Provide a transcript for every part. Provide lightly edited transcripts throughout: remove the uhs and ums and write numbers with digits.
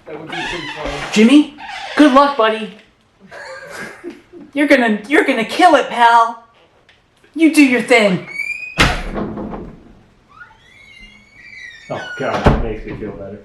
That would be pretty funny. Jimmy, good luck, buddy. You're gonna kill it, pal. You do your thing. Oh god, that makes me feel better.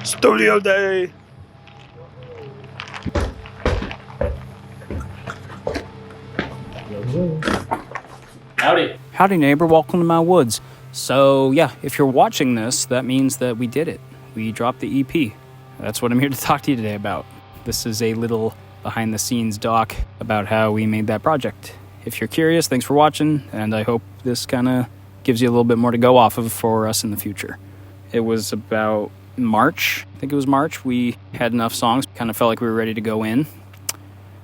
Studio day! Howdy. Howdy, neighbor. Welcome to my woods. So, yeah, if you're watching this, that means that we did it. We dropped the EP. That's what I'm here to talk to you today about. This is a little behind-the-scenes doc about how we made that project. If you're curious, thanks for watching, and I hope this kind of gives you a little bit more to go off of for us in the future. It was about March. I think it was March. We had enough songs, kind of felt like we were ready to go in,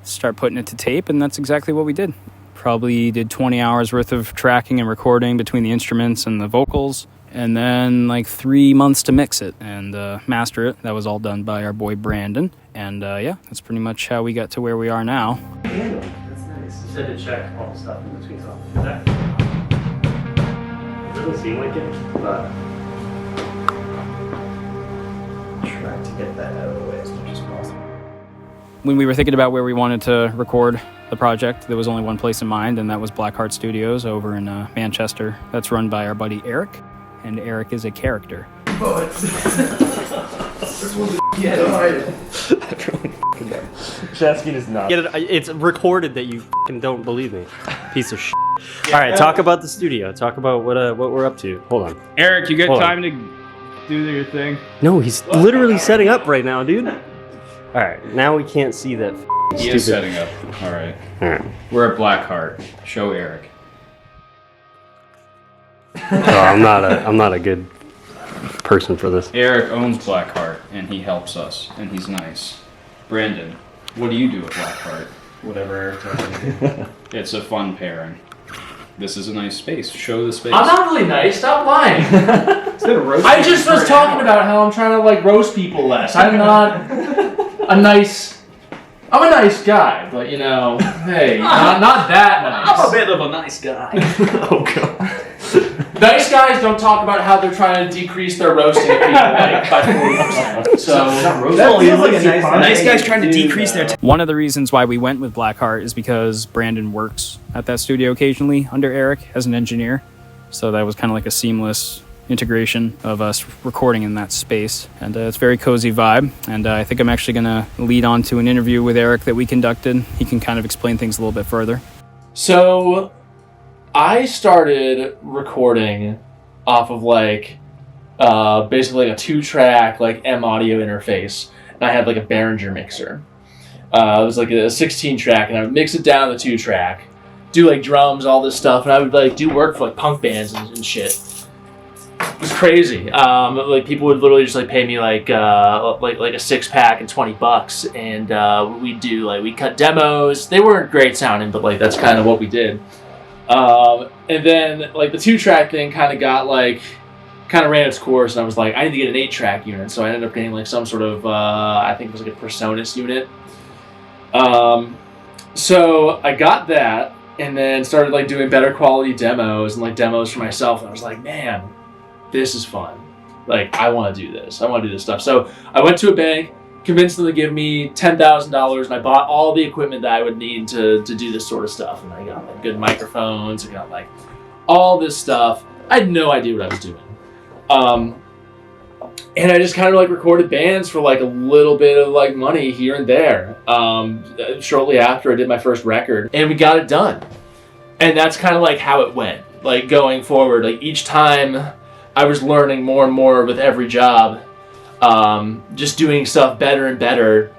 start putting it to tape, and that's exactly what we did. Probably did 20 hours worth of tracking and recording between the instruments and the vocals, and then like 3 months to mix it and master it. That was all done by our boy Brandon, and yeah, that's pretty much how we got to where we are now. That's nice. You said to check all the stuff in between songs. It doesn't seem like it, but try to get that out of the way as much as possible. When we were thinking about where we wanted to record the project, there was only one place in mind, and that was Blackheart Studios over in Manchester. That's run by our buddy Eric, and Eric is a character. Shasky is not. It's recorded that you f***ing don't believe me. Piece of shit. All right, talk about the studio. Talk about what we're up to. Hold on. Eric, you got Hold time to do your thing? No, he's literally setting up right now, dude. All right, now we can't see that. He is setting up. All right. We're at Blackheart. Show Eric. I'm not a good person for this. Eric owns Blackheart, and he helps us, and he's nice. Brandon, what do you do at Blackheart? Whatever Eric tells me. It's a fun pairing. This is a nice space. Show the space. I'm not really nice. Stop lying. I just was talking about how I'm trying to like roast people less. I'm not a nice. I'm a nice guy, but you know, hey, not that nice. I'm a bit of a nice guy. Oh god. Nice guys don't talk about how they're trying to decrease their roasting of people like by 40%. So That feels like a nice guys trying to decrease their One of the reasons why we went with Blackheart is because Brandon works at that studio occasionally under Eric as an engineer. So that was kind of like a seamless integration of us recording in that space. And it's a very cozy vibe. And I think I'm actually going to lead on to an interview with Eric that we conducted. He can kind of explain things a little bit further. So I started recording off of like basically like a 2-track like M audio interface, and I had like a Behringer mixer. It was like a 16-track, and I would mix it down to the 2-track, do like drums, all this stuff, and I would like do work for like punk bands and shit. It was crazy. Like people would literally just like pay me like a 6-pack and $20, and we'd cut demos. They weren't great sounding, but like that's kind of what we did. And then like the 2-track thing kind of ran its course, and I was like, I need to get an 8-track unit, so I ended up getting like some sort of I think it was like a Personas unit. So I got that, and then started like doing better quality demos and like demos for myself, and I was like, man, this is fun. Like I want to do this. I want to do this stuff. So I went to a bank, convinced them to give me $10,000, and I bought all the equipment that I would need to do this sort of stuff. And I got like good microphones, I got like all this stuff. I had no idea what I was doing. And I just kind of like recorded bands for like a little bit of like money here and there. Shortly after I did my first record, and we got it done. And that's kind of like how it went. like going forward, like each time I was learning more and more with every job, just doing stuff better and better.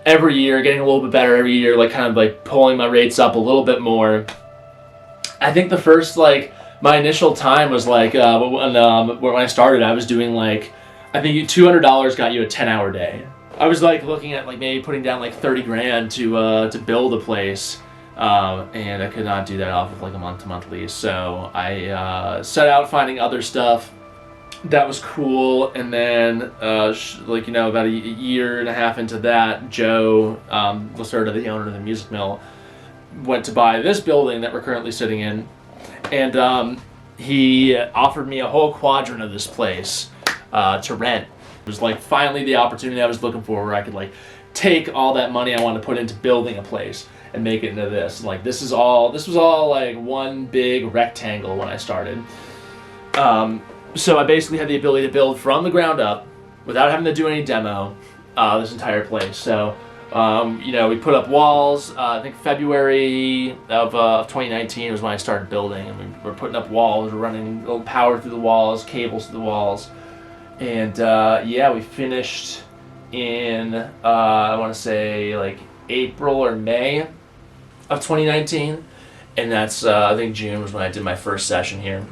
Every year, getting a little bit better every year, like kind of like pulling my rates up a little bit more. I think the first, like, my initial time was like, when I started, I was doing like, I think $200 got you a 10-hour day. I was like looking at like maybe putting down like 30 grand to build a place, and I could not do that off of like a month-to-month lease. So I set out finding other stuff that was cool, and then about a year and a half into that, Joe, Lacerda, the owner of the music mill, went to buy this building that we're currently sitting in, and he offered me a whole quadrant of this place to rent. It was like finally the opportunity I was looking for, where I could like take all that money I wanted to put into building a place and make it into this. Like this was all like one big rectangle when I started. So I basically had the ability to build from the ground up without having to do any demo, this entire place. So, we put up walls. I think February of 2019 was when I started building, and we were putting up walls. We're running power through the walls, cables through the walls, and we finished in I want to say like April or May of 2019, and that's I think June was when I did my first session here.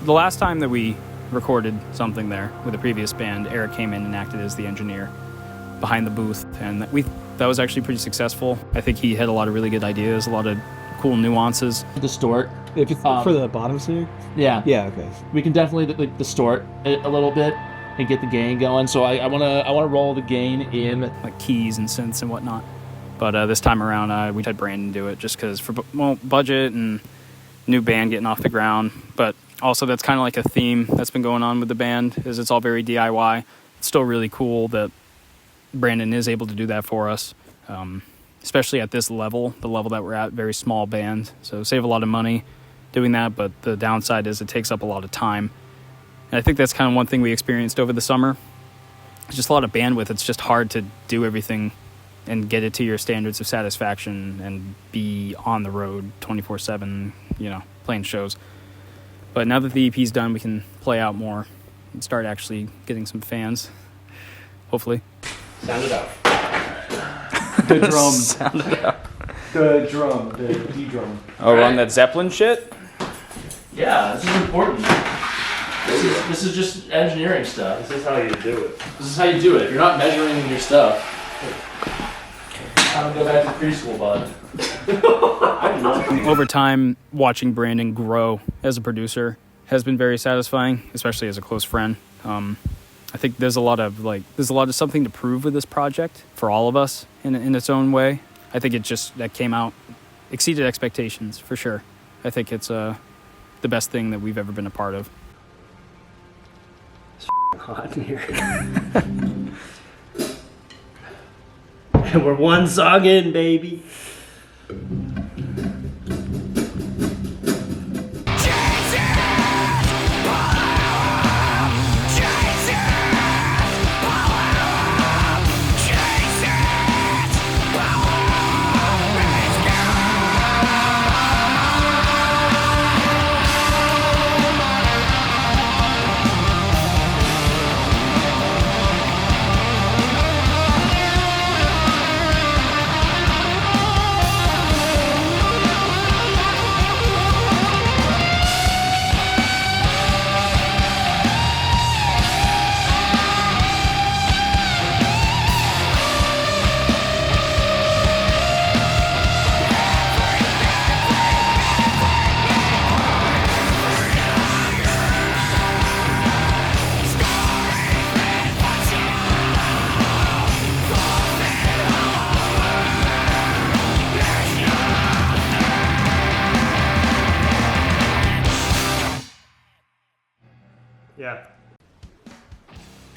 The last time that we recorded something there with a previous band, Eric came in and acted as the engineer behind the booth, and that was actually pretty successful. I think he had a lot of really good ideas, a lot of cool nuances. Distort. If it's for the bottom singer? Yeah. Yeah, okay. We can definitely distort it a little bit and get the gain going. So I wanna roll the gain in like keys and synths and whatnot. But this time around, we had Brandon do it just because for budget and new band getting off the ground. But also that's kind of like a theme that's been going on with the band, is it's all very DIY. It's still really cool that Brandon is able to do that for us, especially at this level, the level that we're at, very small band. So save a lot of money doing that, but the downside is it takes up a lot of time. And I think that's kind of one thing we experienced over the summer. It's just a lot of bandwidth. It's just hard to do everything and get it to your standards of satisfaction and be on the road 24/7, playing shows. But now that the EP's done, we can play out more and start actually getting some fans, hopefully. Sound it out. the drum. Sound it out. The drum. The D drum. Oh, we're on that Zeppelin shit? Yeah, this is important. This is just engineering stuff. This is how you do it. This is how you do it. If you're not measuring your stuff, I don't go back to preschool, bud. Over time, watching Brandon grow as a producer has been very satisfying, especially as a close friend. I think there's a lot of something to prove with this project for all of us in its own way. I think that came out, exceeded expectations for sure. I think it's the best thing that we've ever been a part of. It's hot in here. And we're one song in, baby. Yeah.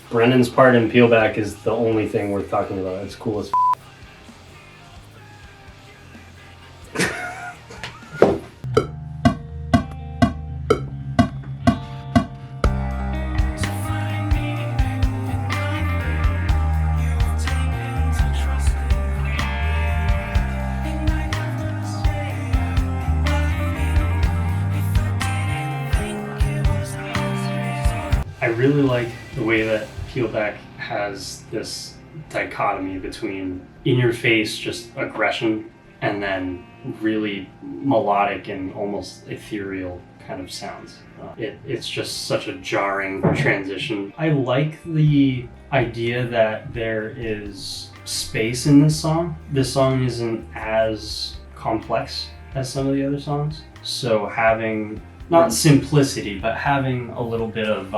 Brendan's part in Peelback is the only thing worth talking about. It's cool as really like the way that Peelback has this dichotomy between in-your-face, just aggression, and then really melodic and almost ethereal kind of sounds. It's just such a jarring transition. I like the idea that there is space in this song. This song isn't as complex as some of the other songs. So having, not simplicity, but having a little bit of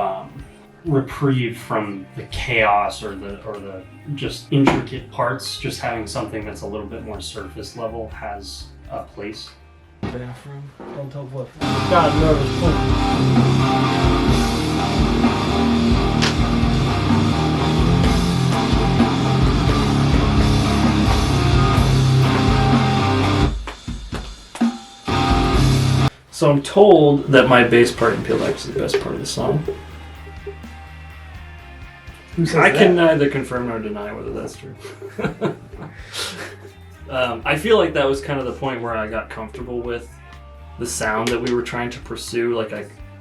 reprieve from the chaos or the just intricate parts, just having something that's a little bit more surface level has a place. Bathroom. Don't tell what. God, nervous. So I'm told that my bass part in Peelback is the best part of the song. I can neither confirm nor deny whether that's true. I feel like that was kind of the point where I got comfortable with the sound that we were trying to pursue.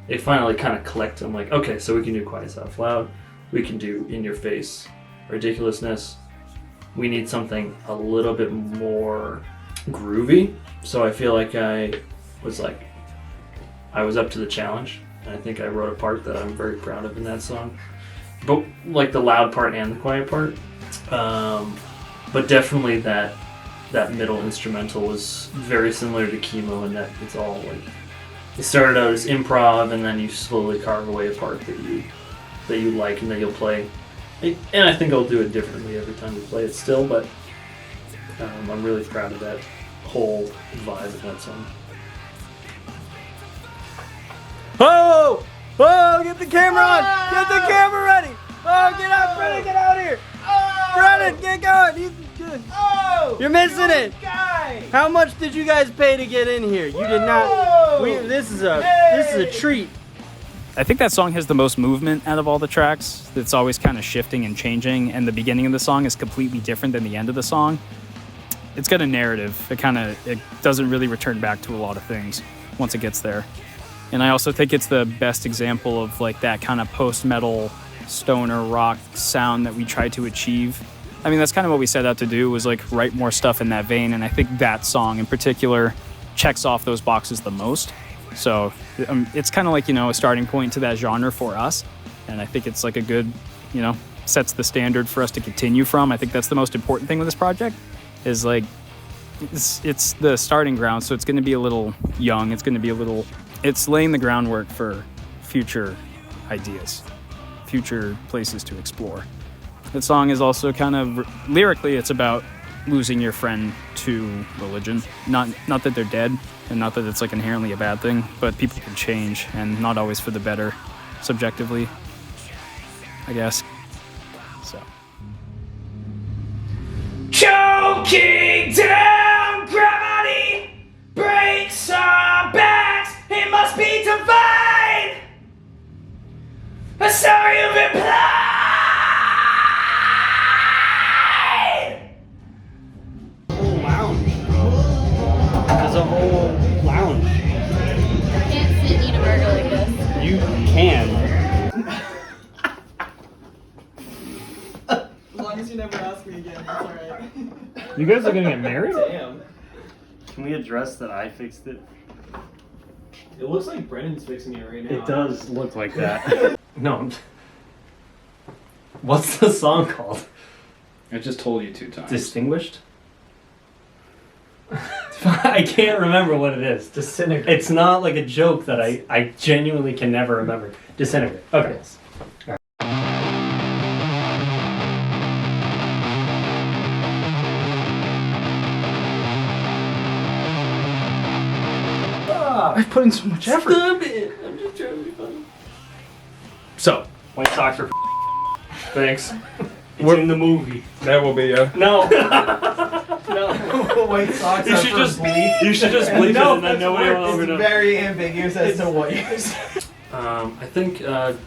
It finally kind of clicked. I'm like, okay, so we can do Quiet Out Loud, we can do In Your Face, Ridiculousness. We need something a little bit more groovy. So I feel like I was up to the challenge, and I think I wrote a part that I'm very proud of in that song. But like the loud part and the quiet part. But definitely that middle instrumental was very similar to Chemo in that it's all like, it started out as improv and then you slowly carve away a part that you like and that you'll play. And I think I'll do it differently every time we play it still, but I'm really proud of that whole vibe of that song. Oh! Oh, get the camera on! Get the camera ready! Oh, get out, Brennan, get out here! Brennan, get going! He's good. Oh! You're missing it! How much did you guys pay to get in here? You did not. This is a treat. I think that song has the most movement out of all the tracks. It's always kind of shifting and changing, and the beginning of the song is completely different than the end of the song. It's got a narrative. It doesn't really return back to a lot of things once it gets there. And I also think it's the best example of like that kind of post-metal stoner rock sound that we tried to achieve. I mean, that's kind of what we set out to do, was like write more stuff in that vein. And I think that song in particular checks off those boxes the most. So it's kind of like, a starting point to that genre for us. And I think it's like a good, sets the standard for us to continue from. I think that's the most important thing with this project, is like, it's the starting ground. So it's going to be a little young. It's laying the groundwork for future ideas, future places to explore. The song is also kind of, lyrically, it's about losing your friend to religion. Not that they're dead, and not that it's like inherently a bad thing, but people can change, and not always for the better, subjectively, I guess. So. Choking down gravity breaks our backs. It must be divine. Sorry you've replied. Whole lounge. There's a whole lounge. I can't sit and eat a burger like this. You can. As long as you never ask me again, that's alright. You guys are gonna get married? Damn. Can we address that I fixed it? It looks like Brennan's fixing it right now. It does look like that. No. What's the song called? I just told you 2 times. Distinguished? I can't remember what it is. Disintegrate. It's not like a joke that I genuinely can never remember. Disintegrate. Okay. Yes. I'm putting so much effort. Stop it! I'm just trying to be funny. So, White Sox are thanks. It's in the movie. That will be a... No. No. White Sox You are should for just bleep. You should just bleep it and then nobody will ever It's know. very ambiguous as to what you're saying. I think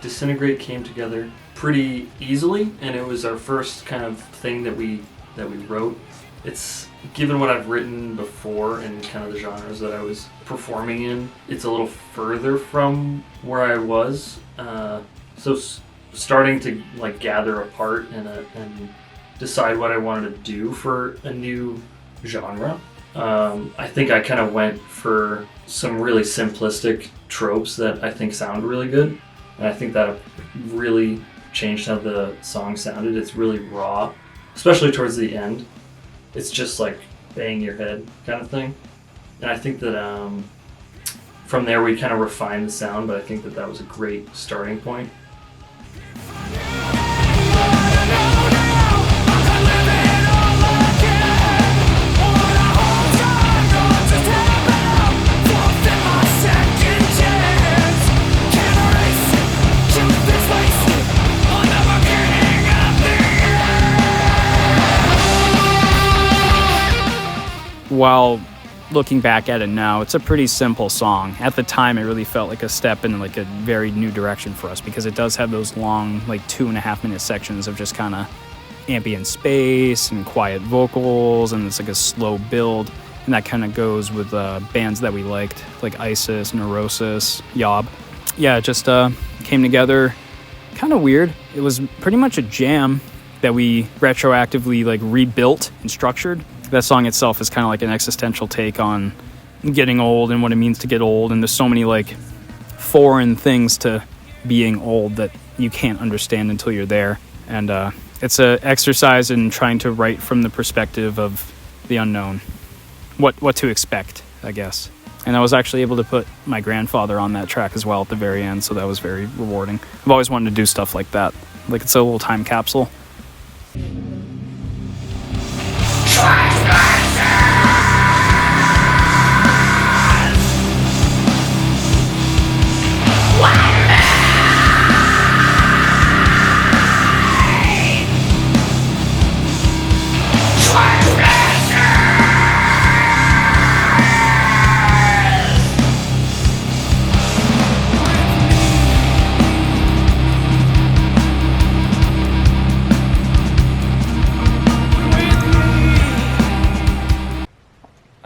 Disintegrate came together pretty easily, and it was our first kind of thing that we wrote. It's, given what I've written before and kind of the genres that I was performing in, it's a little further from where I was. So starting to like gather apart and decide what I wanted to do for a new genre. I think I kind of went for some really simplistic tropes that I think sound really good, and I think that really changed how the song sounded. It's really raw, especially towards the end. It's just like bang your head kind of thing, and I think that from there we kind of refined the sound, but I think that was a great starting point. While looking back at it now, it's a pretty simple song. At the time, it really felt like a step in like a very new direction for us because it does have those long, like 2.5 minute sections of just kind of ambient space and quiet vocals, and it's like a slow build. And that kind of goes with bands that we liked, like Isis, Neurosis, Yob. Yeah, it just came together kind of weird. It was pretty much a jam that we retroactively like rebuilt and structured. That song itself is kind of like an existential take on getting old and what it means to get old, and there's so many like foreign things to being old that you can't understand until you're there. And it's an exercise in trying to write from the perspective of the unknown, what to expect, I guess. And I was actually able to put my grandfather on that track as well at the very end, so that was very rewarding. I've always wanted to do stuff like that, like it's a little time capsule.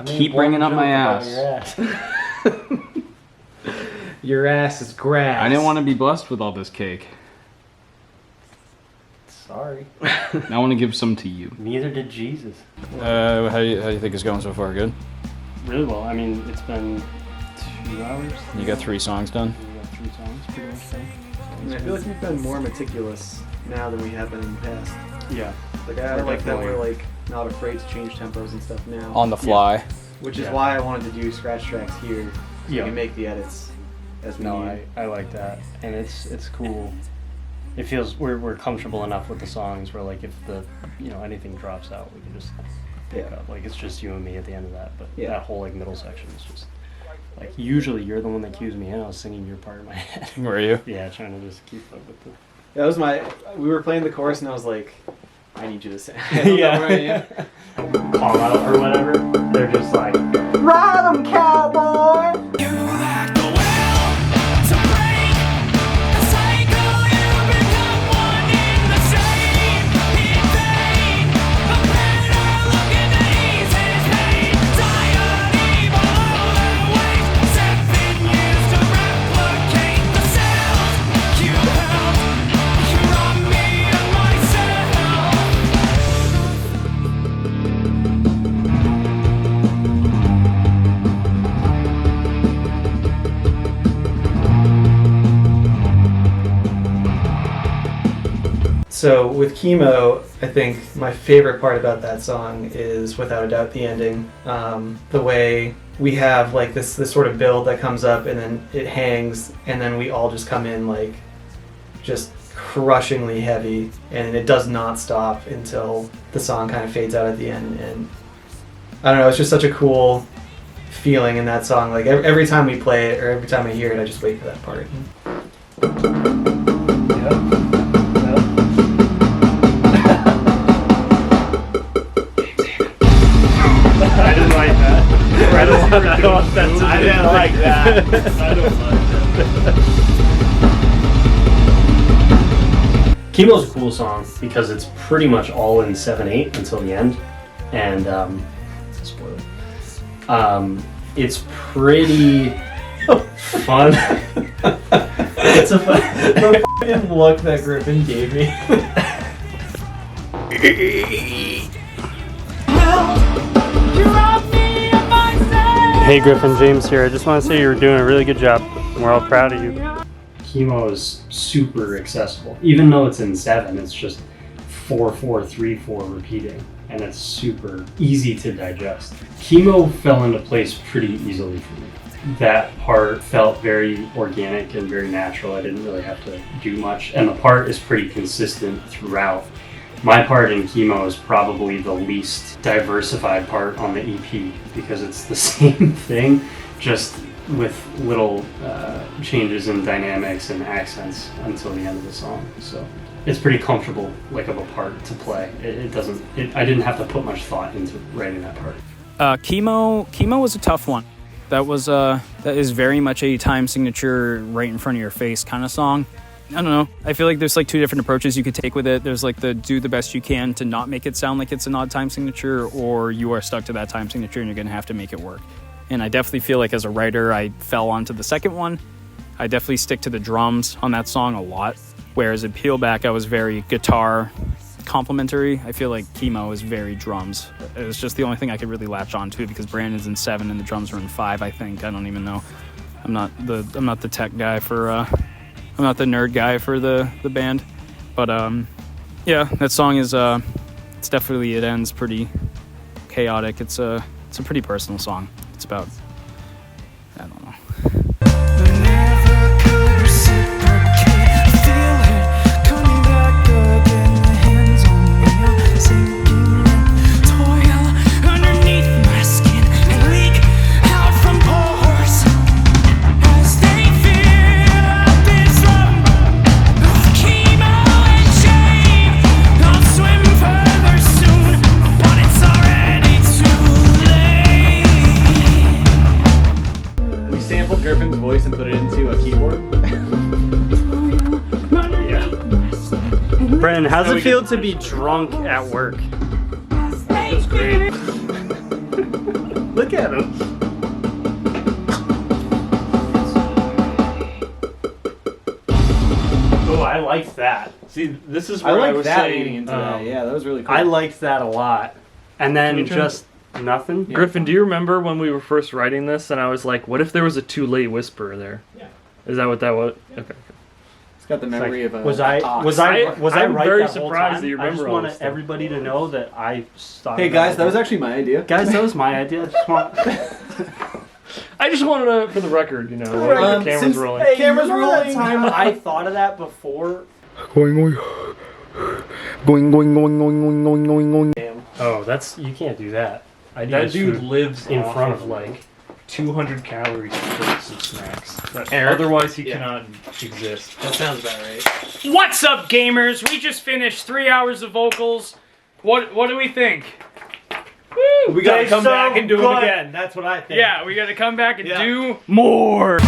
Keep bringing up my ass. Your ass is grass. I didn't want to be blessed with all this cake. Sorry. I want to give some to you. Neither did Jesus. How do you think it's going so far? Good? Really well. I mean, it's been 2 hours. You got 3 songs done? We got 3 songs pretty much done. I feel like we've been more meticulous now than we have been in the past. Yeah. Like I like that we're like not afraid to change tempos and stuff now. On the fly. Yeah. Which is why I wanted to do scratch tracks here. So we can make the edits as we need. I like that, and it's cool. It feels we're comfortable enough with the songs where like if the anything drops out, we can just pick up. Like it's just you and me at the end of that, but that whole like middle section is just like usually you're the one that cues me in. I was singing your part in my head. Were you? Yeah, trying to just keep up with the. That was we were playing the chorus and I was like, I need you to sing. Yeah. Call out or whatever. They're just like, Ride 'em, cowboy! So with Chemo, I think my favorite part about that song is without a doubt the ending. The way we have like this sort of build that comes up and then it hangs and then we all just come in like just crushingly heavy and it does not stop until the song kind of fades out at the end. And I don't know, it's just such a cool feeling in that song. Like every time we play it or every time I hear it, I just wait for that part. I didn't like that. I didn't like that. I don't like that. Chemo's a cool song because it's pretty much all in 7/8 until the end, and spoiler. It's pretty fun. It's a fun. fucking look that Griffin gave me. Hey Griffin, James here. I just want to say you're doing a really good job. We're all proud of you. Chemo is super accessible. Even though it's in 7, it's just 4-4-3-4 repeating, and it's super easy to digest. Chemo fell into place pretty easily for me. That part felt very organic and very natural. I didn't really have to do much, and the part is pretty consistent throughout. My part in Chemo is probably the least diversified part on the EP because it's the same thing, just with little changes in dynamics and accents until the end of the song. So it's pretty comfortable, like, of a part to play. I didn't have to put much thought into writing that part. Chemo was a tough one. That is very much a time signature, right in front of your face kind of song. I don't know. I feel like there's like 2 different approaches you could take with it. There's like the do the best you can to not make it sound like it's an odd time signature, or you are stuck to that time signature and you're going to have to make it work. And I definitely feel like as a writer, I fell onto the second one. I definitely stick to the drums on that song a lot. Whereas in Peelback, I was very guitar complimentary. I feel like Chemo is very drums. It was just the only thing I could really latch on to because Brandon's in 7 and the drums are in 5, I think. I don't even know. I'm not the tech guy for I'm not the nerd guy for the band. But yeah, that song is it's definitely, it ends pretty chaotic. It's a pretty personal song. It's about, I don't know. Griffin's voice and put it into a keyboard. Yeah. Brandon, how's it feel to be drunk at work? It's great. Look at him. Oh, I liked that. See, this is where I was saying, leading into that. Yeah, that was really cool. I liked that a lot. And then just nothing. Yeah. Griffin, do you remember when we were first writing this and I was like, what if there was a too late whisper there? Yeah. Is that what that was? Okay. It's got the memory of a Was I I'm right very that whole surprised time? that you I just remember all want this stuff. everybody to know that I started. Hey guys, that was actually my idea. Guys, that was my idea. I just want I just wanted to, for the record, you know, like the camera's rolling. Hey, Camera's remember that rolling. time I thought of that before? Going. Damn. Oh, you can't do that. That dude lives in front of like 200 calories of some snacks. Otherwise, he cannot exist. That sounds about right. What's up, gamers? We just finished 3 hours of vocals. What do we think? Woo! We gotta They're come so back and do them good. again. That's what I think. Yeah, we gotta come back and Yeah. do more.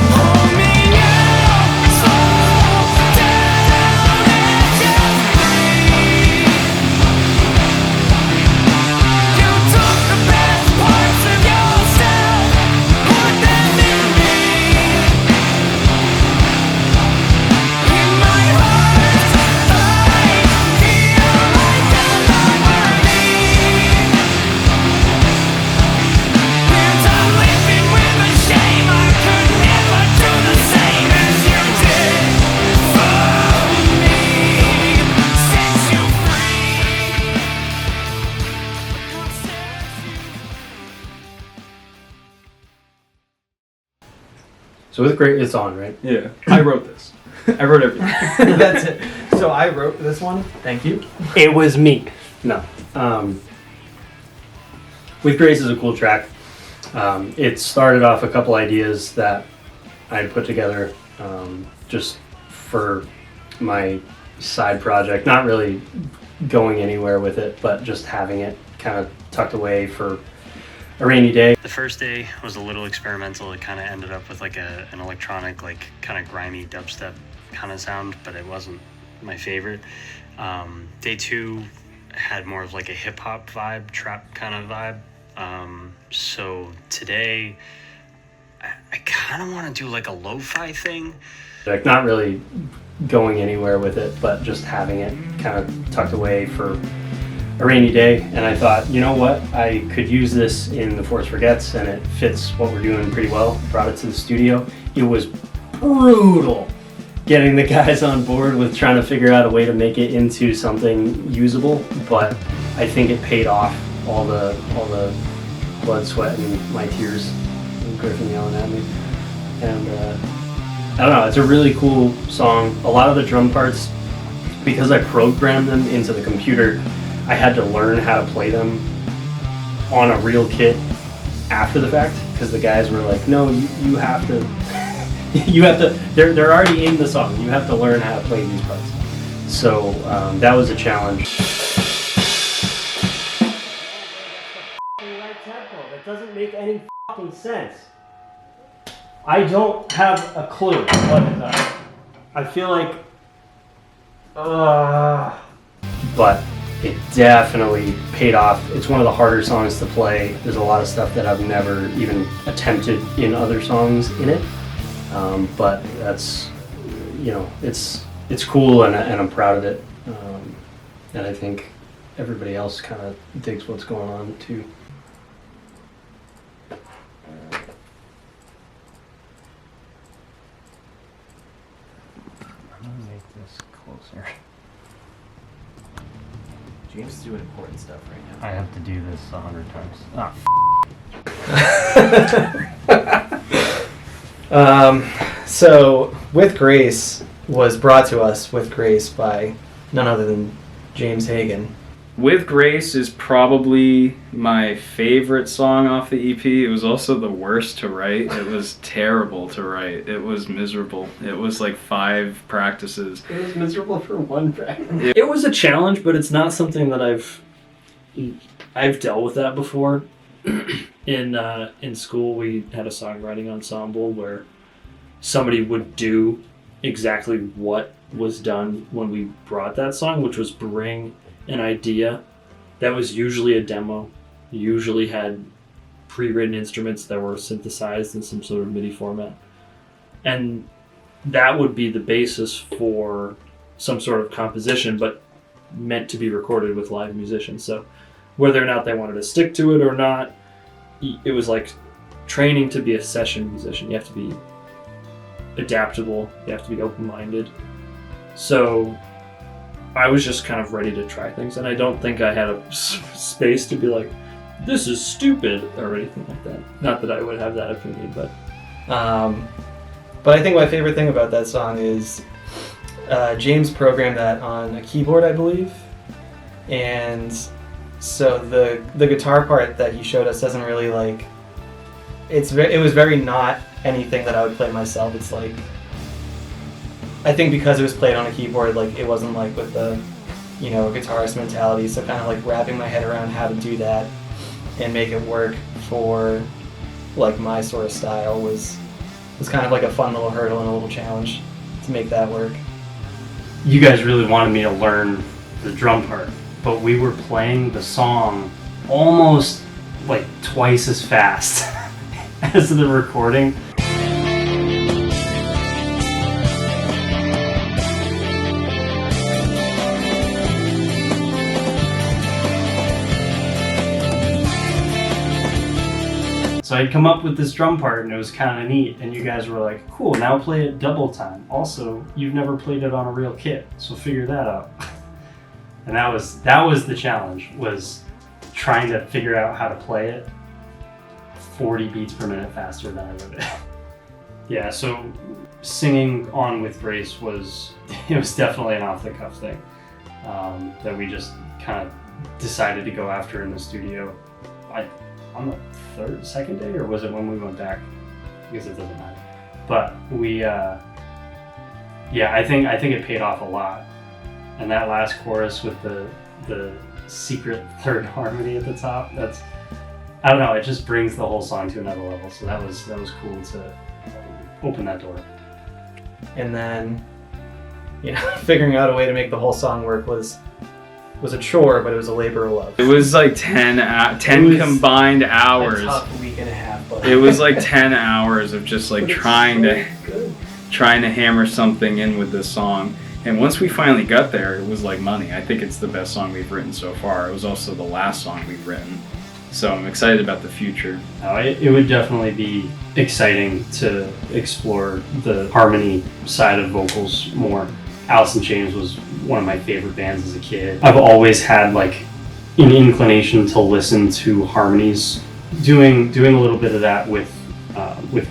So with great, it's on, right? Yeah. I wrote this. I wrote everything. That's it. So I wrote this one. Thank you. It was me. No. With Grace is a cool track. It started off a couple ideas that I had put together just for my side project. Not really going anywhere with it, but just having it kind of tucked away for a rainy day. The first day was a little experimental. It kind of ended up with like an electronic, like kind of grimy dubstep kind of sound, but it wasn't my favorite. Day 2 had more of like a hip hop vibe, trap kind of vibe. So today I kind of want to do like a lo-fi thing. Like not really going anywhere with it, but just having it kind of tucked away for a rainy day. And I thought, you know what, I could use this in The Forest Forgets, and it fits what we're doing pretty well. Brought it to the studio. It was brutal getting the guys on board with trying to figure out a way to make it into something usable, but I think it paid off. All the blood, sweat, and my tears, and Griffin yelling at me. And I don't know, it's a really cool song. A lot of the drum parts, because I programmed them into the computer, I had to learn how to play them on a real kit after the fact, because the guys were like, no, you have to, they're already in the song, you have to learn how to play these parts. So that was a challenge. That doesn't make any fucking sense. I don't have a clue what is that. I feel like, but it definitely paid off. It's one of the harder songs to play. There's a lot of stuff that I've never even attempted in other songs in it. But that's, you know, it's cool, and I'm proud of it. And I think everybody else kind of digs what's going on too. Make this closer. James is doing important stuff right now. I have to do this 100 times. So, With Grace was brought to us with grace by none other than James Hagan. With Grace is probably my favorite song off the EP. It was also the worst to write. It was terrible to write. It was miserable. It was like 5 practices. It was miserable for 1 practice. It was a challenge, but it's not something that I've dealt with that before. In school, we had a songwriting ensemble where somebody would do exactly what was done when we brought that song, which was bring an idea that was usually a demo, usually had pre-written instruments that were synthesized in some sort of MIDI format, and that would be the basis for some sort of composition, but meant to be recorded with live musicians. So whether or not they wanted to stick to it or not, it was like training to be a session musician. You have to be adaptable, you have to be open-minded. So I was just kind of ready to try things, and I don't think I had a space to be like, this is stupid, or anything like that. Not that I would have that opinion, but I think my favorite thing about that song is James programmed that on a keyboard, I believe, and so the guitar part that he showed us doesn't really like. It was very not anything that I would play myself. It's like, I think because it was played on a keyboard, like it wasn't like with the, you know, guitarist mentality. So kind of like wrapping my head around how to do that and make it work for like my sort of style was kind of like a fun little hurdle and a little challenge to make that work. You guys really wanted me to learn the drum part, but we were playing the song almost like twice as fast as the recording. So I'd come up with this drum part and it was kind of neat, and you guys were like, cool, now play it double time. Also, you've never played it on a real kit, so figure that out. And that was the challenge, was trying to figure out how to play it 40 beats per minute faster than I wrote it. Yeah, so singing on With Grace was definitely an off-the-cuff thing that we just kind of decided to go after in the studio. On the second day, or was it when we went back? I guess it doesn't matter. But we, I think it paid off a lot. And that last chorus with the secret third harmony at the top, I don't know, it just brings the whole song to another level. So that was cool to open that door. And then, you know, figuring out a way to make the whole song work was a chore, but it was a labor of love. It was like 10 combined hours. A tough week and a half It was like 10 hours of just like trying to hammer something in with this song. And once we finally got there, it was like money. I think it's the best song we've written so far. It was also the last song we've written. So I'm excited about the future. It would definitely be exciting to explore the harmony side of vocals more. Alice in Chains was one of my favorite bands as a kid. I've always had like an inclination to listen to harmonies. Doing a little bit of that with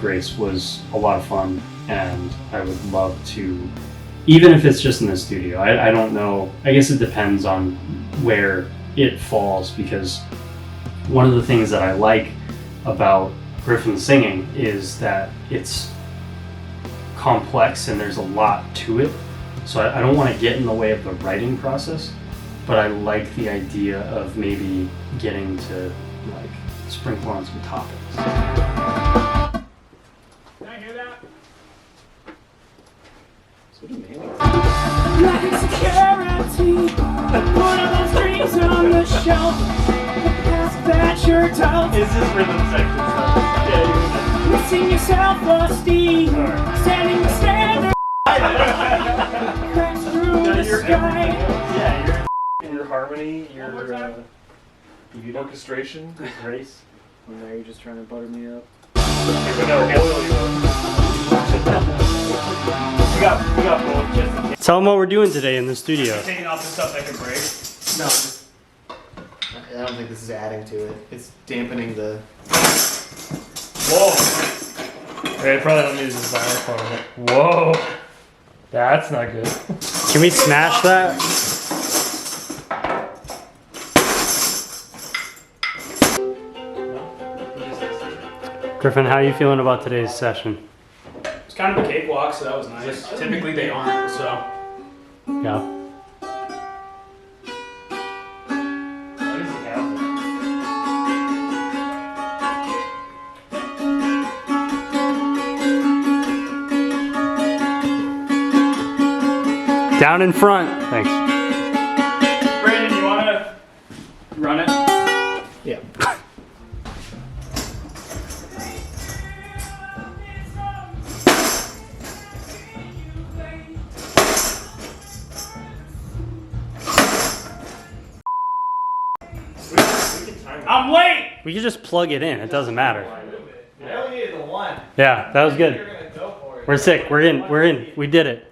Grace was a lot of fun, and I would love to, even if it's just in the studio. I don't know. I guess it depends on where it falls, because one of the things that I like about Griffin's singing is that it's complex and there's a lot to it. So I don't want to get in the way of the writing process, but I like the idea of maybe getting to like sprinkle on some topics. Can I hear that? So do maybe. Like insecurity, one of those dreams on the shelf. That you're tough. Is this rhythm section stuff? Yeah, Missing your self-esteem, standing the standard. Cracks through the sky. Yeah, your harmony, your orchestration. grace. And now you're just trying to butter me up. We got both just. Tell them what we're doing today in the studio. Taking off the stuff that can break. No, I don't think this is adding to it. It's dampening the. Whoa! Okay, probably don't use this xylophone on it. Whoa! That's not good. Can we smash that? Griffin, how are you feeling about today's session? It's kind of a cakewalk, so that was nice. Typically they aren't, so. Yeah. Down in front. Thanks. Brandon, you want to run it? Yeah. I'm late! We could just plug it in. It doesn't matter. I only needed the one. Yeah, that was good. We're sick. We're in. We're in. We did it.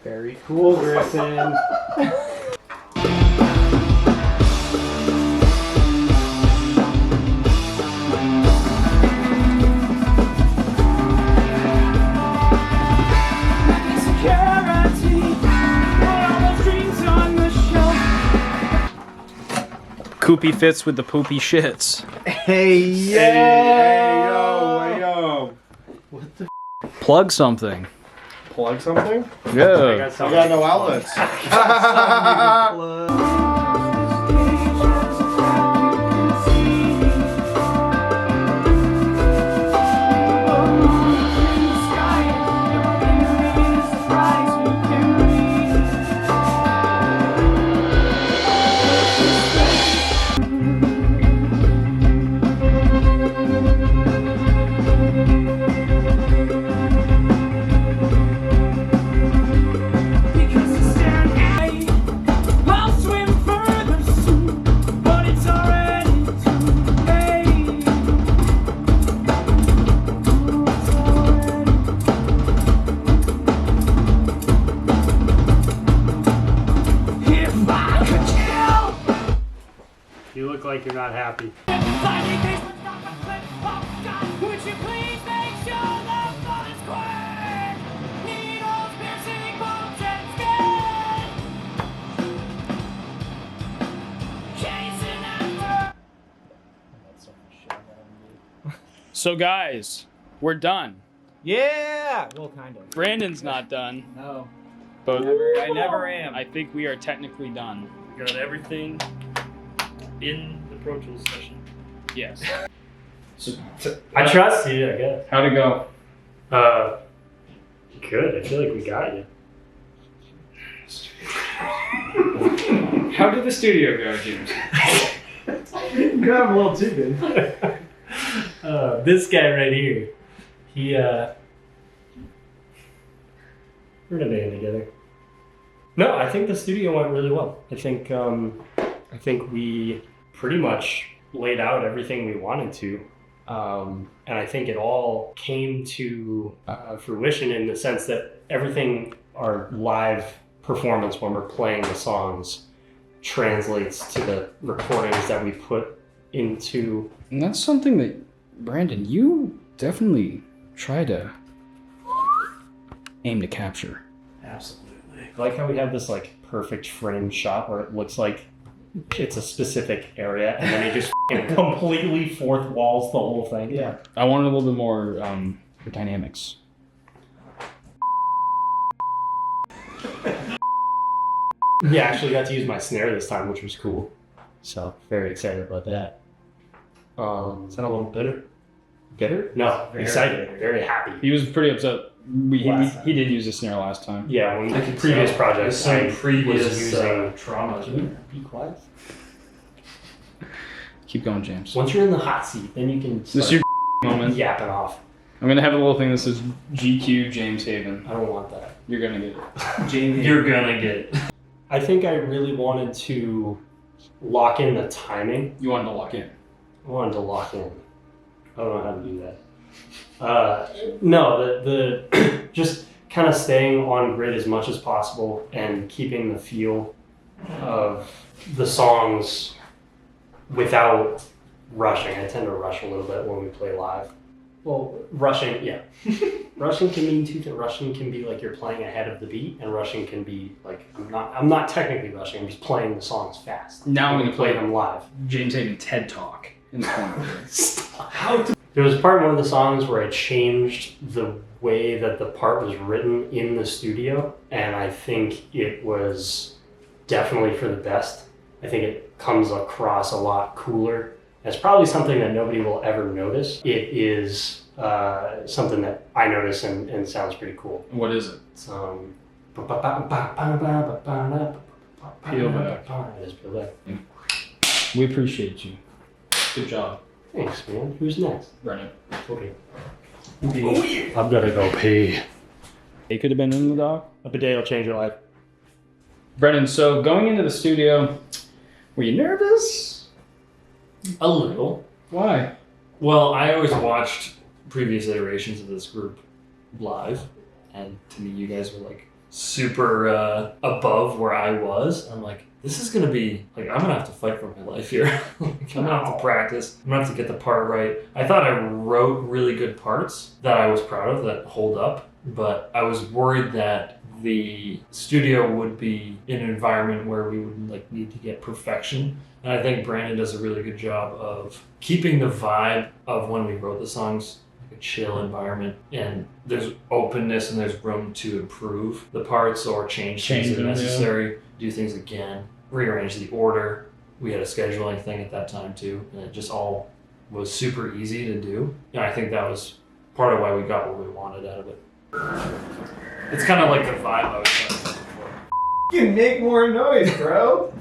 Very cool, Griffin. Koopy fits with the poopy shits. Hey yo! Hey yo! What the? Plug something. Plug something? Yeah. I got no outlets. You look like you're not happy. So guys, we're done. Yeah! Well, kind of. Brandon's not done. No. But I never am. I think we are technically done. We got everything in the Pro Tools session. Yes. I trust you, I guess. How'd it go? Good. I feel like we got you. How did the studio go, James? You got him a little too good. This guy right here, we're in a band together. No, I think the studio went really well. I think we pretty much laid out everything we wanted to. And I think it all came to fruition in the sense that everything, our live performance when we're playing the songs, translates to the recordings that we put into. And that's something that, Brandon, you definitely try to aim to capture. Absolutely. I like how we have this like perfect frame shot where it looks like it's a specific area, and then he just completely fourth walls the whole thing. Yeah. I wanted a little bit more dynamics. Yeah, I actually got to use my snare this time, which was cool. So very excited about that. Is that a little bitter? Bitter? No, Very excited. bitter. Very happy. He was pretty upset. He did use a snare last time. Yeah, when the previous projects, Some I previous was using. trauma. Be quiet. Keep going, James. Once you're in the hot seat, then you can This is start your moment. yapping off. I'm gonna have a little thing that says GQ James Haven. I don't want that. You're gonna get it. Jamie. You're gonna get it. I think I really wanted to lock in the timing. You wanted to lock in. I wanted to lock in. I don't know how to do that. No, the just kind of staying on grid as much as possible and keeping the feel of the songs without rushing. I tend to rush a little bit when we play live. Well, rushing, yeah. Rushing can mean two things. Rushing can be like you're playing ahead of the beat, and rushing can be like I'm not technically rushing. I'm just playing the songs fast. Now I'm when gonna we play play them live. James Haven TED Talk in the corner. There was a part in one of the songs where I changed the way that the part was written in the studio, and I think it was definitely for the best. I think it comes across a lot cooler. It's probably something that nobody will ever notice. It is something that I notice and sounds pretty cool. What is it? It's Peel back. It is Peel Back. We appreciate you. Good job. Thanks, man. Who's next? Brennan. Okay. I'm gonna go pee. It could have been in the dog. A bidet will change your life. Brennan, so going into the studio, were you nervous? A little. Why? Well, I always watched previous iterations of this group live, and to me, you guys were like super above where I was. I'm like, this is gonna be like I'm gonna have to fight for my life here. I'm gonna have to practice. I'm gonna have to get the part right. I thought I wrote really good parts that I was proud of that hold up, but I was worried that the studio would be in an environment where we would like need to get perfection. And I think Brandon does a really good job of keeping the vibe of when we wrote the songs, like a chill environment, and there's openness and there's room to improve the parts or change things if them, necessary, do things again, rearrange the order. We had a scheduling thing at that time too, and it just all was super easy to do. And I think that was part of why we got what we wanted out of it. It's kind of like the vibe I was talking about before. You make more noise, bro.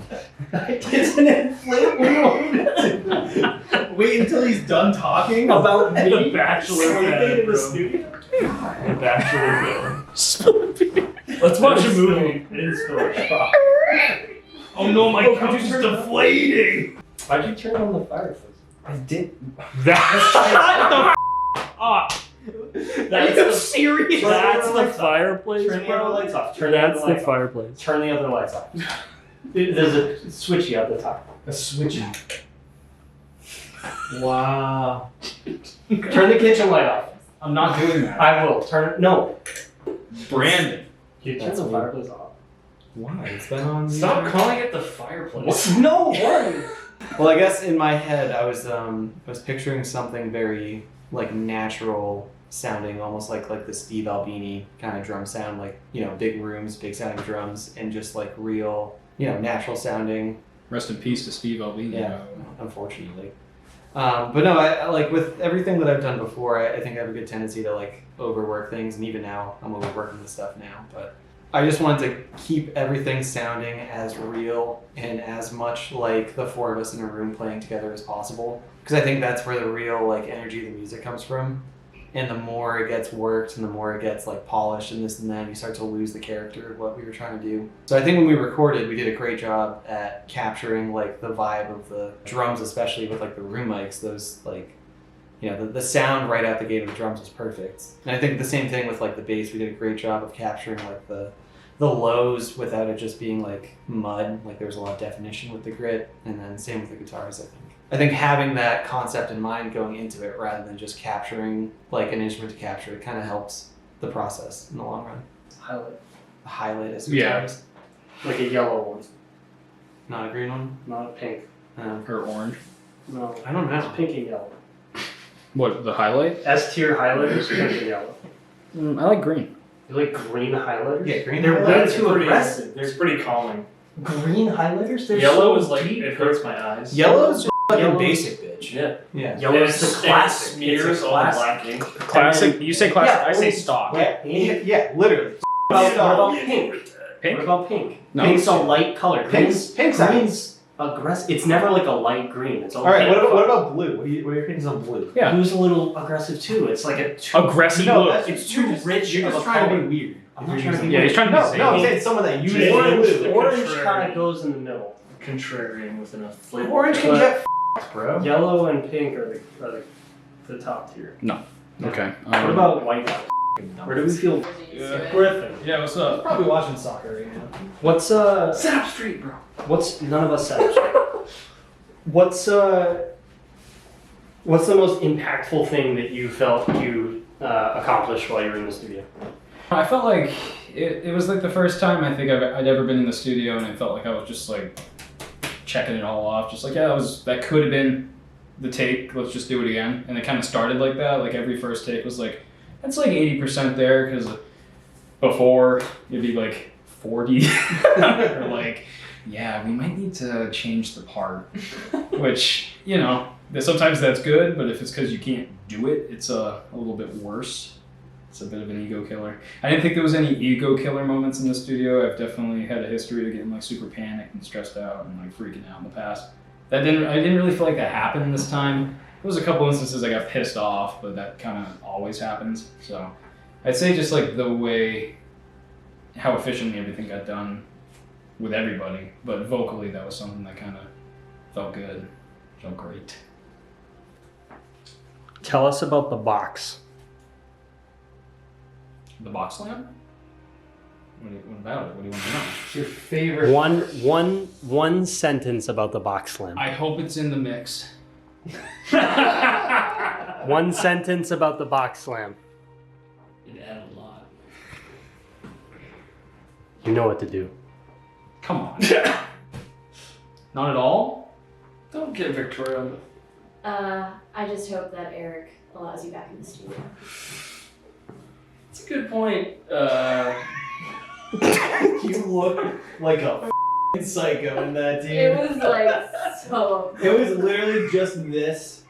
It's an inflatable. Wait until he's done talking about me. The Bachelor pad, in bro. the studio. The Bachelor film. Let's watch a movie. Oh no, my couch is deflating. Why'd you turn on the fireplace? I did. Shut the up. Are you serious? That's the fireplace, Turn the other bro. lights off. Turn the That's other the lights off. fireplace. Turn the other lights off. There's a switchy at the top. A switchy. Wow. Turn the kitchen light off. I'm not doing that. I will. Turn it. No. Brandon. You turn the fireplace off. Why? It's been on. Stop calling it the fireplace. No, why? Well, I guess in my head I was picturing something very like natural sounding, almost like the Steve Albini kind of drum sound, like, you know, big rooms, big sounding drums, and just like real, you know, natural sounding. Rest in peace to Steve Albini. Yeah, unfortunately. But no, I like with everything that I've done before, I think I have a good tendency to like overwork things, and even now I'm overworking this stuff now. But I just wanted to keep everything sounding as real and as much like the four of us in a room playing together as possible, because I think that's where the real like energy of the music comes from. And the more it gets worked and the more it gets like polished and this and that, you start to lose the character of what we were trying to do. So I think when we recorded, we did a great job at capturing like the vibe of the drums, especially with like the room mics. Those like, you know, the sound right out the gate of the drums was perfect. And I think the same thing with like the bass, we did a great job of capturing like the lows without it just being like mud. Like there was a lot of definition with the grit, and then same with the guitars, I think. I think having that concept in mind going into it rather than just capturing like an instrument to capture, it kind of helps the process in the long run. Highlight. The highlight is Yeah. guitars. Like a yellow one, Not a green one? not a pink. Or orange. No, I don't know. it's pink and yellow. What, the highlight? S tier highlighters, pink and yellow. I like green. You like green highlighters? Yeah, green They're highlighters way too pretty- aggressive. It's pretty calming. Green highlighters? They're Yellow so is like, deep. it hurts my eyes. Yellow's fucking Yellow's- basic, bitch. Yeah. Yeah. Yellow's the classic. Smears It's a all the classic. black ink. Classic? You say classic, Yeah, I say only- stock. Yeah, literally. What about pink? Pink? What about pink? No. Pink's a light color. Pink's Green's aggressive. It's never like a light green. It's all All right, pink. what about blue? What are your opinions on blue? Yeah. Blue's a little aggressive too. It's like a too Aggressive deep- blue. It's too rich You're of just a trying color. to be weird. I'm not trying to be Yeah, weird. he's trying to be No, safe. I'm saying someone that uses Orange, blue. orange Contrary. kind of goes in the middle. Contrarian within a flavor. Orange can But- get f***ed, bro. Yellow and pink are the top tier. Okay. What about white ones? Where do we feel? Griffin. Yeah, what's up? Probably watching soccer right now. What's Set up straight, bro. What's none of us said. What's the most impactful thing that you felt you accomplished while you were in the studio? I felt like it was like the first time I think I'd ever been in the studio, and I felt like I was just like checking it all off. Just like, yeah, that could have been the take. Let's just do it again. And it kind of started like that. Like every first take was like, that's like 80% there, because before it'd be like 40 or like, yeah, we might need to change the part, which, you know, sometimes that's good, but if it's because you can't do it, it's a little bit worse. It's a bit of an ego killer. I didn't think there was any ego killer moments in the studio. I've definitely had a history of getting like super panicked and stressed out and like freaking out in the past. I didn't really feel like that happened this time. There was a couple instances I got pissed off, but that kind of always happens. So I'd say just like the way, how efficiently everything got done with everybody, but vocally that was something that kind of felt good, felt great. Tell us about the box. The box slam? What about it? What do you want to know? Your favorite. One sentence about the box slam. I hope it's in the mix. One sentence about the box slam. It added a lot. You know what to do. Come on. Not at all? Don't get Victoria. I just hope that Eric allows you back in the studio. That's a good point. You look like a f***ing psycho in that, dude. It was like so. It was literally just this.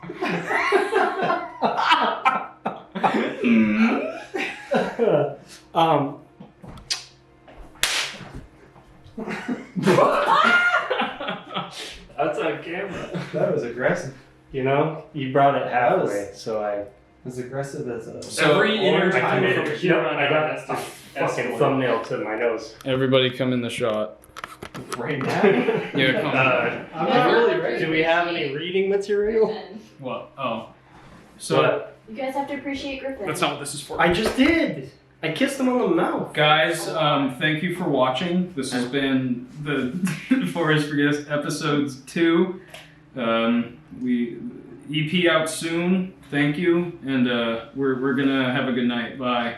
That's on camera. That was aggressive. You know, you brought it halfway, was- so I. As aggressive as a. So Every I time made from it. here You know, on I out got has a to fucking thumbnail to my nose. Everybody come in the shot. Right now. Yeah, come on. I'm not really ready. Do we have any reading material? Griffin. What? Oh. So, You guys have to appreciate Griffin. that's not what this is for. I just did. I kissed him on the mouth. Guys, thank you for watching. This has been the Forest Forgets episodes 2. We EP out soon. Thank you, and we're gonna have a good night. Bye.